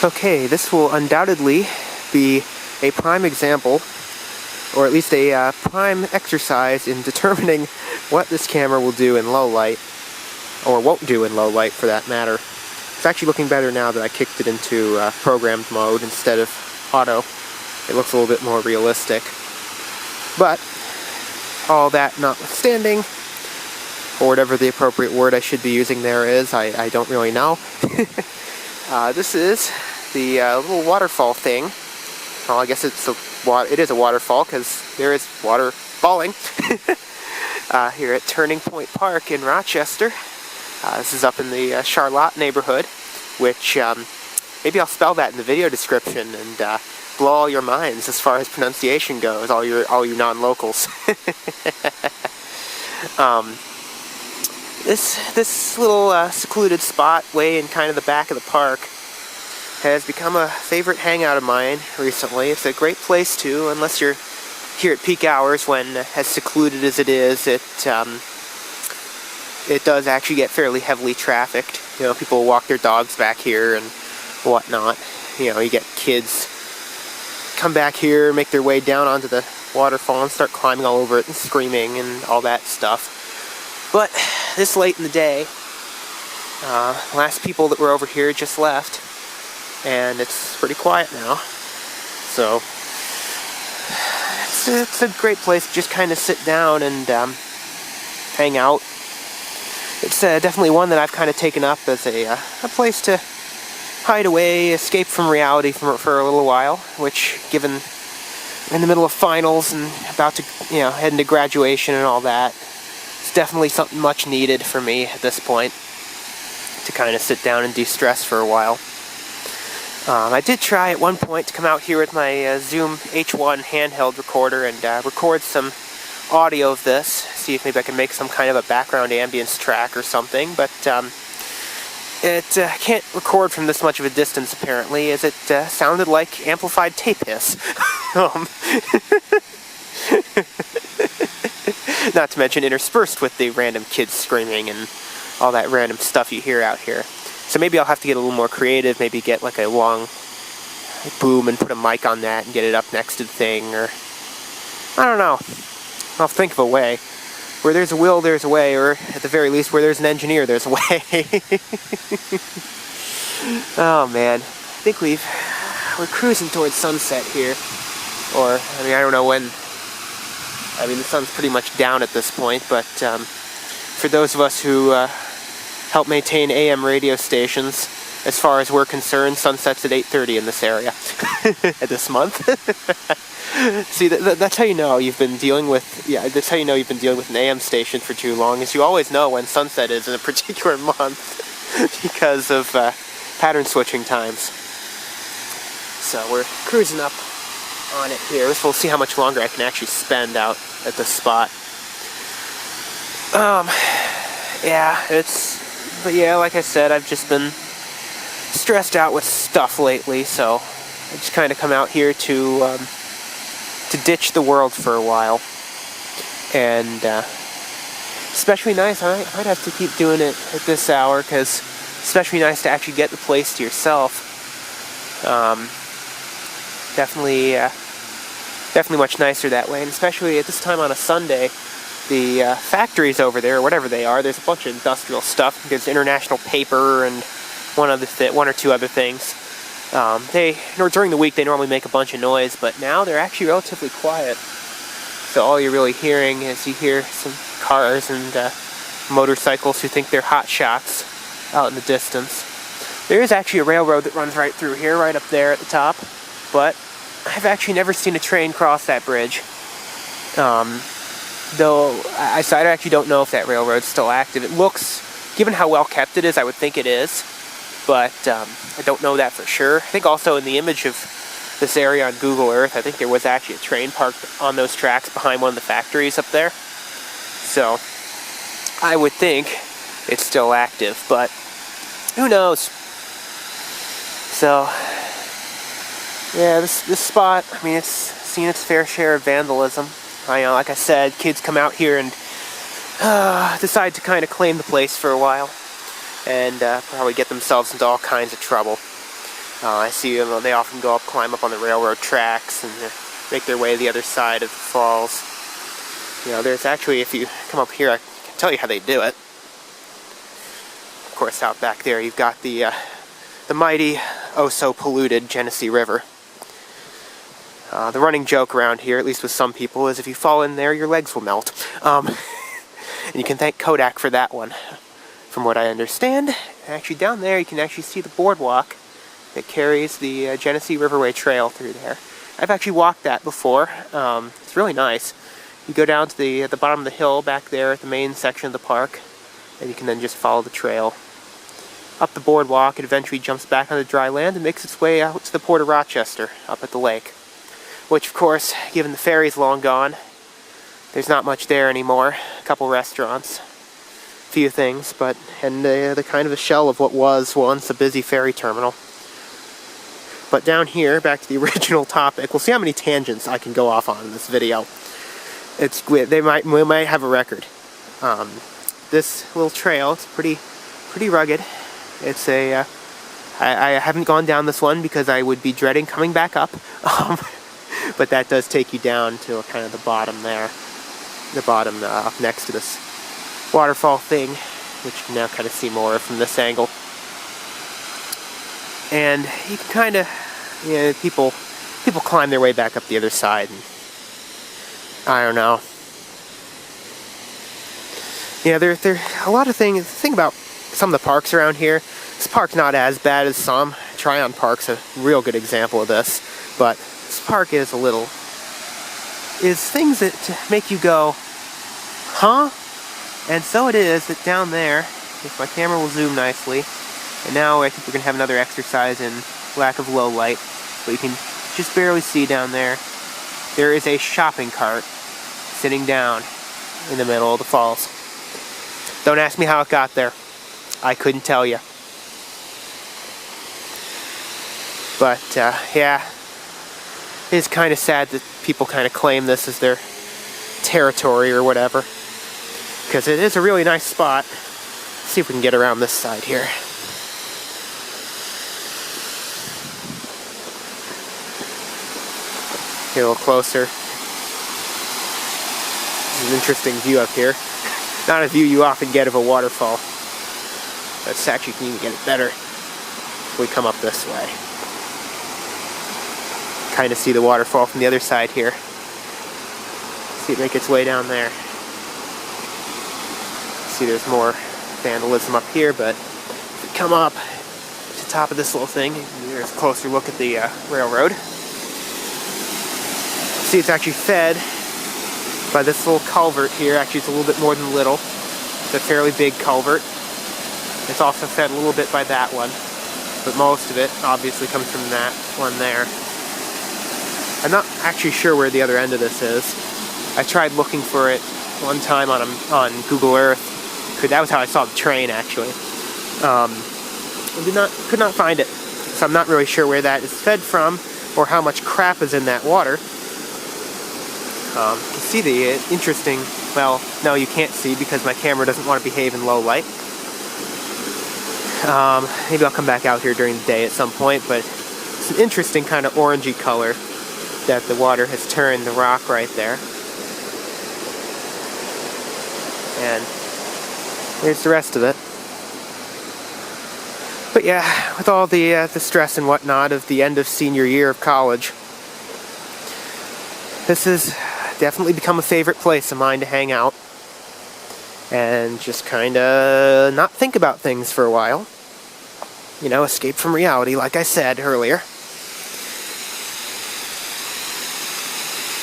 Okay, this will undoubtedly be a prime example, or at least a prime exercise in determining what this camera will do in low light, or won't do in low light for that matter. It's actually looking better now that I kicked it into programmed mode instead of auto. It looks a little bit more realistic. But all that notwithstanding, or whatever the appropriate word I should be using there is, I don't really know. This is the little waterfall thing. Well, I guess it is a waterfall because there is water falling here at Turning Point Park in Rochester. This is up in the Charlotte neighborhood, which maybe I'll spell that in the video description and blow all your minds as far as pronunciation goes, all you non-locals. This little secluded spot way in kind of the back of the park has become a favorite hangout of mine recently. It's a great place to, unless you're here at peak hours when, as secluded as it is, it does actually get fairly heavily trafficked. You know, people walk their dogs back here and whatnot. You know, you get kids come back here, make their way down onto the waterfall and start climbing all over it and screaming and all that stuff. But this late in the day, last people that were over here just left, and it's pretty quiet now. So it's a great place to just kind of sit down and hang out. It's definitely one that I've kind of taken up as a place to hide away, escape from reality for a little while, which, given in the middle of finals and about to, head into graduation and all that, it's definitely something much needed for me at this point, to kind of sit down and de-stress for a while. I did try at one point to come out here with my Zoom H1 handheld recorder and record some audio of this, see if maybe I can make some kind of a background ambience track or something, but it can't record from this much of a distance apparently, as it sounded like amplified tape hiss. Not to mention interspersed with the random kids screaming and all that random stuff you hear out here. So maybe I'll have to get a little more creative, maybe get like a long boom and put a mic on that and get it up next to the thing, or I don't know. I'll think of a way. Where there's a will, there's a way, or at the very least, where there's an engineer, there's a way. Oh man, I think we're cruising towards sunset here. Or, I don't know when. The sun's pretty much down at this point, but for those of us who help maintain AM radio stations, as far as we're concerned, sunset's at 8:30 in this area at this month. See, that's how you know you've been dealing with. Yeah, that's how you know you've been dealing with an AM station for too long. Is you always know when sunset is in a particular month because of pattern switching times. So we're cruising up on it here. We'll see how much longer I can actually spend out at this spot. But like I said, I've just been stressed out with stuff lately, so I just kind of come out here to ditch the world for a while. And especially nice, I might have to keep doing it at this hour, because especially nice to actually get the place to yourself. Definitely much nicer that way, and especially at this time on a Sunday. The factories over there, or whatever they are, there's a bunch of industrial stuff. There's International Paper and one or two other things. During the week they normally make a bunch of noise, but now they're actually relatively quiet. So all you're really hearing is you hear some cars and motorcycles who think they're hot shots out in the distance. There is actually a railroad that runs right through here, right up there at the top, but I've actually never seen a train cross that bridge. Though I actually don't know if that railroad's still active. It looks, given how well kept it is, I would think it is, but I don't know that for sure. I think also in the image of this area on Google Earth, I think there was actually a train parked on those tracks behind one of the factories up there. So I would think it's still active, but who knows? So yeah, this spot, it's seen its fair share of vandalism. Like I said, kids come out here and decide to kind of claim the place for a while and probably get themselves into all kinds of trouble. I see them, they often go up, climb up on the railroad tracks, and make their way to the other side of the falls. You know, there's actually, if you come up here, I can tell you how they do it. Of course, out back there, you've got the mighty, oh so polluted Genesee River. The running joke around here, at least with some people, is if you fall in there, your legs will melt. And you can thank Kodak for that one. From what I understand, actually down there you can actually see the boardwalk that carries the Genesee Riverway Trail through there. I've actually walked that before. It's really nice. You go down to the bottom of the hill back there at the main section of the park, and you can then just follow the trail up the boardwalk. It eventually jumps back on the dry land and makes its way out to the Port of Rochester, up at the lake. Which, of course, given the ferry's long gone, there's not much there anymore. A couple restaurants, a few things, and the kind of a shell of what was once a busy ferry terminal. But down here, back to the original topic, we'll see how many tangents I can go off on in this video. We might have a record. This little trail, it's pretty rugged. It's I haven't gone down this one because I would be dreading coming back up. But that does take you down to kind of the bottom there. The bottom up next to this waterfall thing, which you can now kind of see more from this angle. And you can kind of, you know, people climb their way back up the other side. And I don't know. Yeah, there are a lot of things. The thing about some of the parks around here, this park's not as bad as some. Tryon Park's a real good example of this, but this park is things that make you go, huh? And so it is that down there, if my camera will zoom nicely, and now I think we're going to have another exercise in lack of low light, but you can just barely see down there, there is a shopping cart sitting down in the middle of the falls. Don't ask me how it got there. I couldn't tell you. But, yeah. It's kind of sad that people kind of claim this as their territory or whatever. Because it is a really nice spot. Let's see if we can get around this side here. Get a little closer. This is an interesting view up here. Not a view you often get of a waterfall. But actually you can even get it better if we come up this way. Kind of see the waterfall from the other side here. See it make its way down there. See there's more vandalism up here, but if we come up to the top of this little thing, there's a closer look at the railroad. See, it's actually fed by this little culvert here. Actually, it's a little bit more than little. It's a fairly big culvert. It's also fed a little bit by that one, but most of it obviously comes from that one there. I'm not actually sure where the other end of this is. I tried looking for it one time on Google Earth. That was how I saw the train, actually. Could not find it. So I'm not really sure where that is fed from or how much crap is in that water. You can see the interesting, well, no, you can't see because my camera doesn't want to behave in low light. Maybe I'll come back out here during the day at some point, but it's an interesting kind of orangey color that the water has turned the rock right there. And there's the rest of it. But yeah, with all the stress and whatnot of the end of senior year of college, this has definitely become a favorite place of mine to hang out and just kind of not think about things for a while. You know, escape from reality, like I said earlier.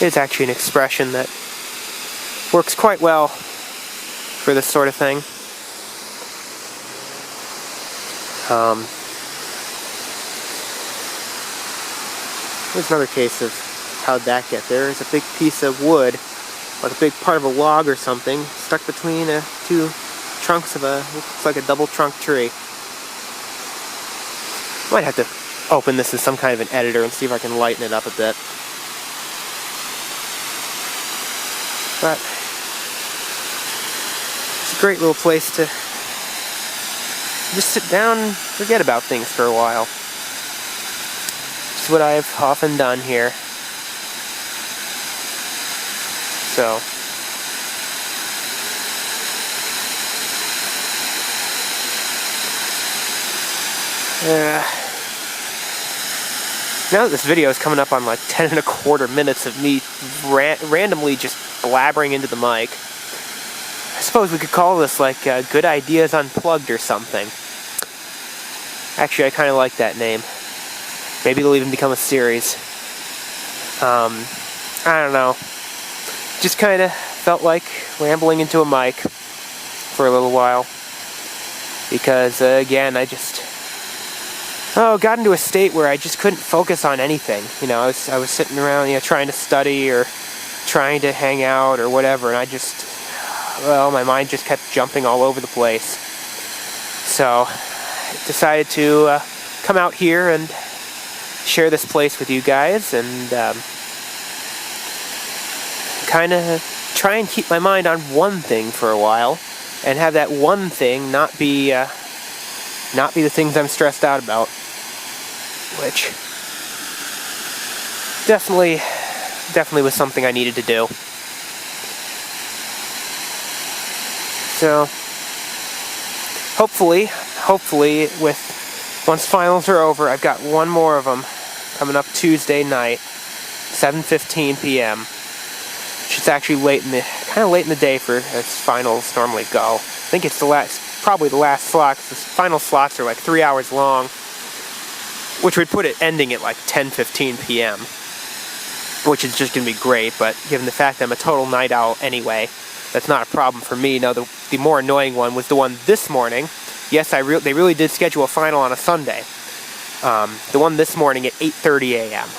It's actually an expression that works quite well for this sort of thing. Here's another case of how'd that get there. There's a big piece of wood, like a big part of a log or something, stuck between two trunks of looks like a double trunk tree. Might have to open this in some kind of an editor and see if I can lighten it up a bit. But it's a great little place to just sit down and forget about things for a while. It's what I've often done here. So, now that this video is coming up on like 10.25 minutes of me randomly just blabbering into the mic, I suppose we could call this like Good Ideas Unplugged or something. Actually, I kind of like that name. Maybe it'll even become a series. I don't know. Just kind of felt like rambling into a mic for a little while. Because, again, I just got into a state where I just couldn't focus on anything. You know, I was sitting around, you know, trying to study or trying to hang out or whatever, and I just, my mind just kept jumping all over the place. So, I decided to come out here and share this place with you guys and kind of try and keep my mind on one thing for a while and have that one thing not be the things I'm stressed out about, which definitely was something I needed to do. So hopefully once finals are over, I've got one more of them coming up Tuesday night, 7:15 p.m. which is actually kind of late in the day for as finals normally go. I think it's probably the last slot, 'cause the final slots are like 3 hours long, which would put it ending at like 10:15 p.m., which is just going to be great, but given the fact that I'm a total night owl anyway, that's not a problem for me. Now, the more annoying one was the one this morning. Yes, they really did schedule a final on a Sunday. The one this morning at 8:30 a.m.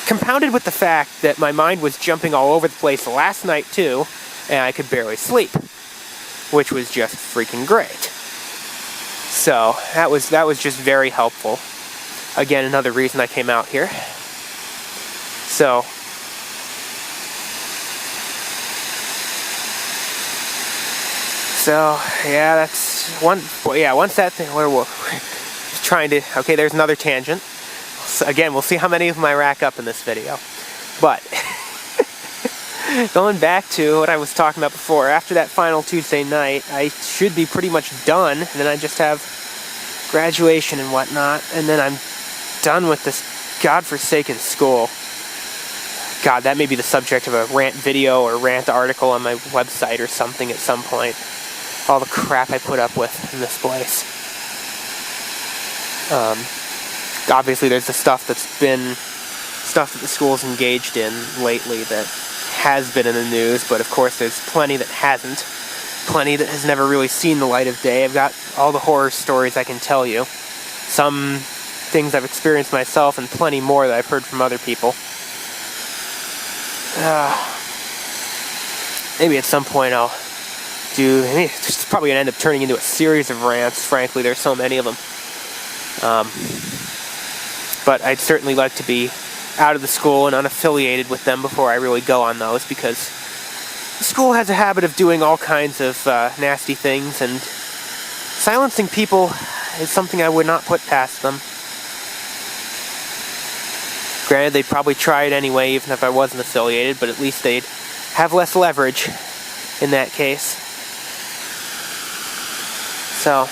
Compounded with the fact that my mind was jumping all over the place last night too, and I could barely sleep, which was just freaking great. So that was just very helpful. Again, another reason I came out here. So yeah, that's one. Yeah, once that thing, we're trying to. Okay, there's another tangent. So again, we'll see how many of them I rack up in this video. But going back to what I was talking about before, after that final Tuesday night, I should be pretty much done, and then I just have graduation and whatnot, and then I'm done with this godforsaken school. God, that may be the subject of a rant video or rant article on my website or something at some point. All the crap I put up with in this place. Obviously there's the stuff that the school's engaged in lately that has been in the news, but of course there's plenty that hasn't. Plenty that has never really seen the light of day. I've got all the horror stories I can tell you. Some things I've experienced myself and plenty more that I've heard from other people. Maybe at some point I'll it's probably going to end up turning into a series of rants. Frankly, there's so many of them. But I'd certainly like to be out of the school and unaffiliated with them before I really go on those, because the school has a habit of doing all kinds of nasty things, and silencing people is something I would not put past them. Granted, they'd probably try it anyway, even if I wasn't affiliated, but at least they'd have less leverage in that case. So,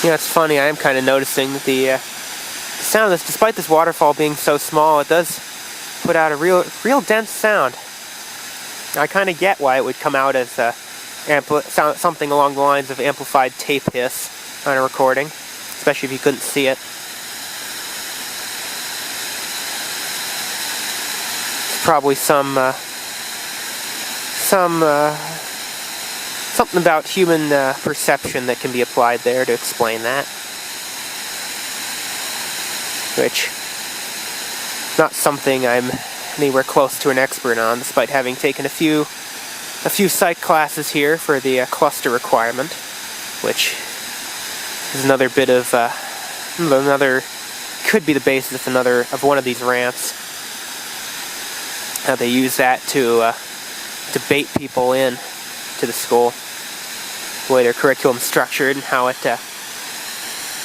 you know, it's funny, I am kind of noticing that the sound of this, despite this waterfall being so small, it does put out a real dense sound. I kind of get why it would come out as something along the lines of amplified tape hiss on a recording, especially if you couldn't see it. It's probably something about human perception that can be applied there to explain that, which not something I'm anywhere close to an expert on, despite having taken a few psych classes here for the cluster requirement, which is another bit of could be the basis of one of these rants. They use that to to bait people in to the school. The way their curriculum's structured and how it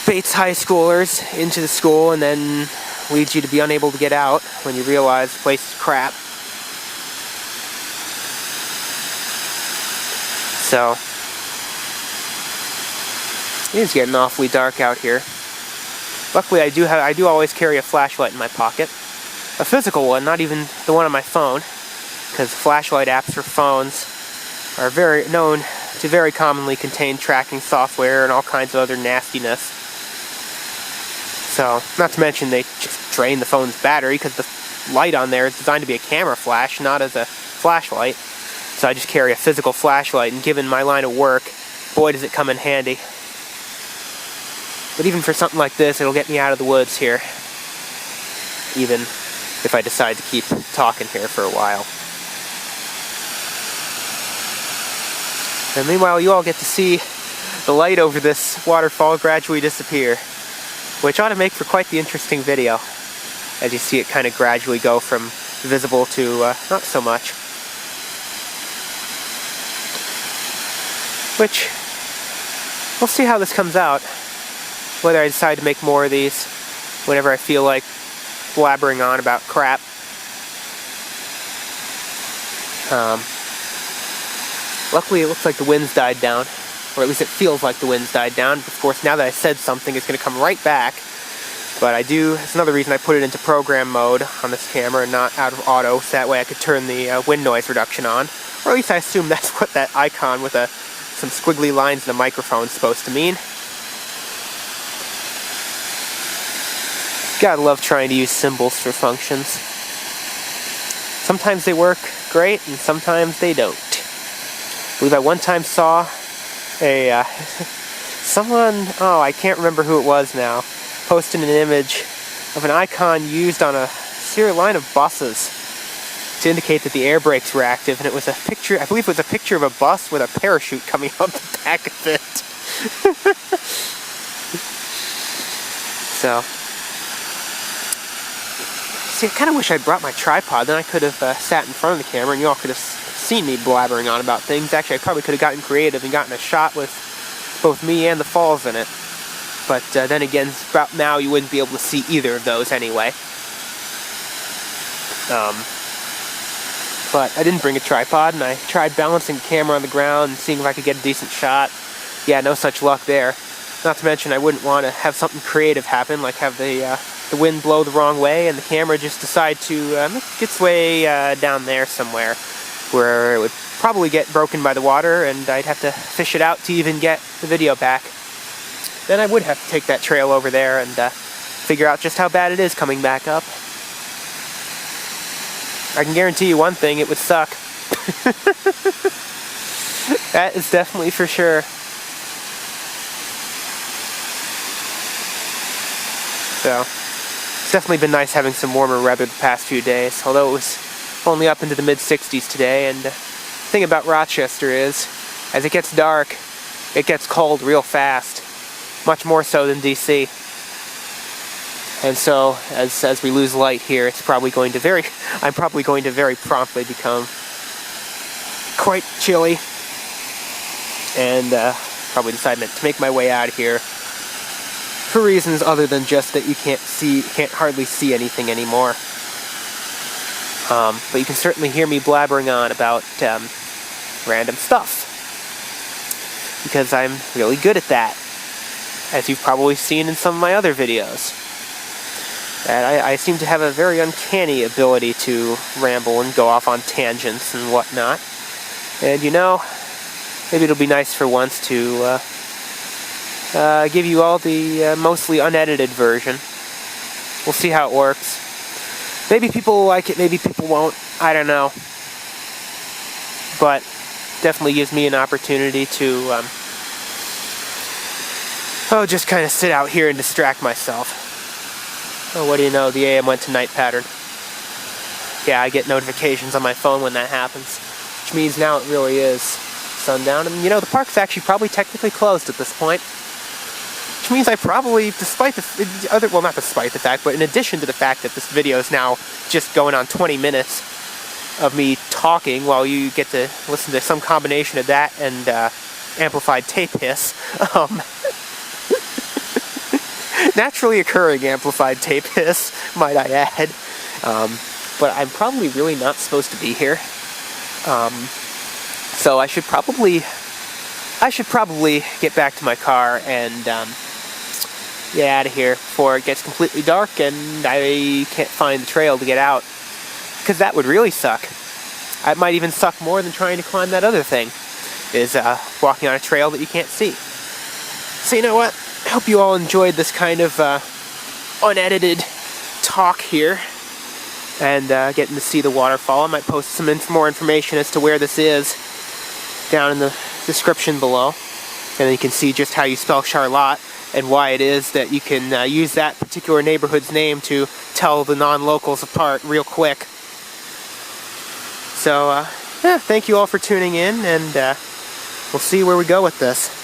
baits high schoolers into the school and then leads you to be unable to get out when you realize the place is crap. So, it is getting awfully dark out here. Luckily, I do always carry a flashlight in my pocket. A physical one, not even the one on my phone, because flashlight apps for phones are very known to very commonly contain tracking software and all kinds of other nastiness. So, not to mention they just drain the phone's battery because the light on there is designed to be a camera flash, not as a flashlight. So I just carry a physical flashlight, and given my line of work, boy does it come in handy. But even for something like this, it'll get me out of the woods here, even if I decide to keep talking here for a while. And meanwhile, you all get to see the light over this waterfall gradually disappear, which ought to make for quite the interesting video, as you see it kind of gradually go from visible to not so much. Which, we'll see how this comes out, whether I decide to make more of these whenever I feel like blabbering on about crap. Luckily, it looks like the wind's died down, or at least it feels like the wind's died down. Of course, now that I said something, it's going to come right back. But it's another reason I put it into program mode on this camera and not out of auto, so that way I could turn the wind noise reduction on. Or at least I assume that's what that icon with some squiggly lines and a microphone is supposed to mean. Gotta love trying to use symbols for functions. Sometimes they work great, and sometimes they don't. I believe I one time saw someone, I can't remember who it was now, posted an image of an icon used on a serial line of buses to indicate that the air brakes were active, and it was a picture, I believe it was a picture of a bus with a parachute coming out the back of it. So, see, I kind of wish I'd brought my tripod, then I could have sat in front of the camera and you all could have seen me blabbering on about things. Actually, I probably could have gotten creative and gotten a shot with both me and the falls in it. But then again, about now you wouldn't be able to see either of those anyway. But I didn't bring a tripod, and I tried balancing the camera on the ground and seeing if I could get a decent shot. Yeah, no such luck there. Not to mention I wouldn't want to have something creative happen, like have the wind blow the wrong way and the camera just decide to make its way down there somewhere, where it would probably get broken by the water and I'd have to fish it out to even get the video back. Then I would have to take that trail over there and figure out just how bad it is coming back up. I can guarantee you one thing, it would suck. That is definitely for sure. So, it's definitely been nice having some warmer weather the past few days, although it was only up into the mid-60s today, and the thing about Rochester is, as it gets dark, it gets cold real fast, much more so than DC. And so, as we lose light here, I'm probably going to very promptly become quite chilly, and probably decide to make my way out of here for reasons other than just that you can't hardly see anything anymore. But you can certainly hear me blabbering on about random stuff, because I'm really good at that, as you've probably seen in some of my other videos. And I seem to have a very uncanny ability to ramble and go off on tangents and whatnot. And you know, maybe it'll be nice for once to give you all the mostly unedited version. We'll see how it works. Maybe people will like it, maybe people won't. I don't know. But definitely gives me an opportunity to just kind of sit out here and distract myself. Oh, what do you know, the AM went to night pattern. Yeah, I get notifications on my phone when that happens, which means now it really is sundown. And you know, the park's actually probably technically closed at this point, which means I probably, not despite the fact, but in addition to the fact that this video is now just going on 20 minutes, of me talking while you get to listen to some combination of that and amplified tape hiss. Naturally occurring amplified tape hiss, might I add. But I'm probably really not supposed to be here. So I should probably get back to my car and get out of here before it gets completely dark and I can't find the trail to get out. Because that would really suck. It might even suck more than trying to climb that other thing, is walking on a trail that you can't see. So you know what? I hope you all enjoyed this kind of unedited talk here and getting to see the waterfall. I might post some more information as to where this is down in the description below. And then you can see just how you spell Charlotte and why it is that you can use that particular neighborhood's name to tell the non-locals apart real quick. So, yeah, thank you all for tuning in, and we'll see where we go with this.